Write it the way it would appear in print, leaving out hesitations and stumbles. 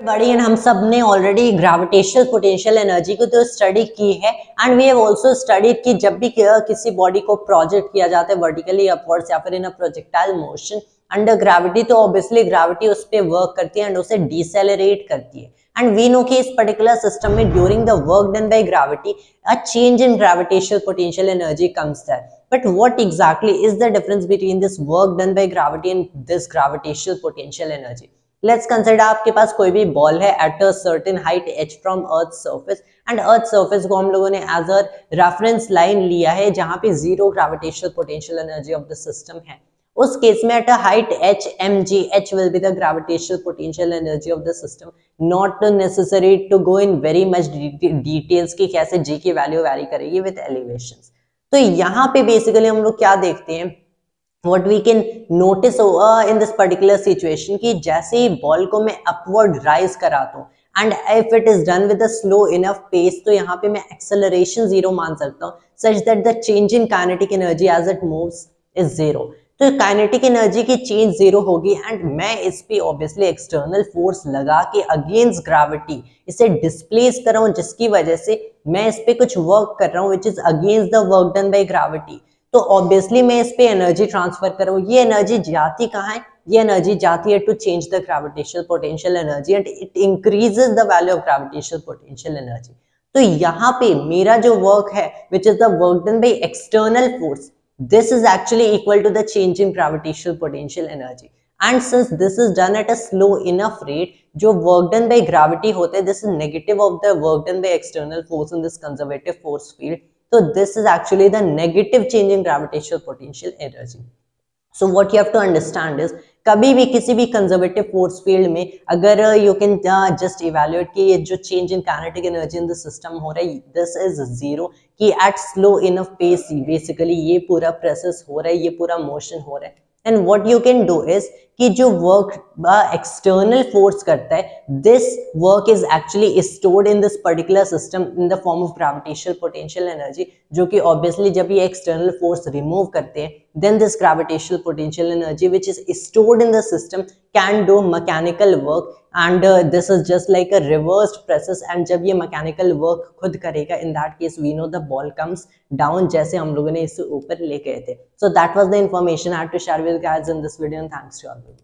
बड़ी एंड हम सब ने ऑलरेडी ग्रेविटेशनल पोटेंशियल एनर्जी को तो स्टडी की है and we have also studied कि जब भी किसी बॉडी को प्रोजेक्ट किया जाता है वर्टिकली अपवर्ड्स या फिर in a projectile motion under gravity, तो ऑब्वियसली ग्रेविटी उस पर वर्क करती है एंड उसे डिसेलरेट करती है। एंड वी नो कि इस पर्टिकुलर सिस्टम में during the work done by gravity a change in gravitational potential energy comes there. But what exactly is the difference between this work done by gravity and this gravitational potential energy? Let's consider आपके पास कोई भी ball है at a certain height h from earth surface and earth surface को हम लोगों ने as a reference line लिया है जहां पे zero gravitational potential energy of the system है। उस केस में at a height h mg, h will be the gravitational potential energy of the system, not necessary to go in very much details कि कैसे g की value vary करेगी with elevations. तो यहाँ पे बेसिकली हम लोग क्या देखते हैं, what we can notice in this particular situation कि जैसे ही बॉल को मैं अपवर्ड राइज कराता हूँ and if it is done with a slow enough pace, तो यहाँ पे मैं एक्सेलरेशन जीरो मान सकता हूँ such that the change in kinetic energy as it moves is zero. तो काइनेटिक एनर्जी की चेंज जीरो होगी एंड मैं इस पे ऑब्वियसली एक्सटर्नल फोर्स लगा के अगेंस्ट ग्रेविटी इसे डिस्प्लेस कर रहा हूँ, जिसकी वजह से मैं इस पे कुछ वर्क कर रहा हूँ which is against the work done by gravity. तो ऑब्वियसली मैं इस पे एनर्जी ट्रांसफर कर रहा हूँ। ये एनर्जी जाती कहाँ है? ये एनर्जी जाती है to change the gravitational potential energy and it increases the value of gravitational potential energy. तो यहाँ पे मेरा जो वर्क है which is the work done by external force, this is actually equal to the change in gravitational potential energy and since this is done at a slow enough rate, जो work done by gravity होते हैं this is negative of the work done by external force in this conservative force field. So this is actually the negative change in gravitational potential energy. So what you have to understand is कभी भी किसी भी conservative force field में अगर you can just evaluate कि ये जो change in kinetic energy in the system हो रहा है दिस इज जीरो, कि at slow enough pace basically ये पूरा प्रोसेस हो रहा है, ये पूरा मोशन हो रहा है। And what you can do is कि जो वर्क एक्सटर्नल फोर्स करता है this work is actually stored in this particular system in the form of gravitational potential energy, जो कि ऑब्वियसली जब ये एक्सटर्नल फोर्स रिमूव करते हैं then this gravitational potential energy which is stored in the system can do mechanical work and this is just like a reversed process and जब ये mechanical work खुद करेगा in that case we know the ball comes down जैसे हम लोगों ने इससे ऊपर ले गए थे। So that was the information I had to share with you guys in this video and thanks to all of you.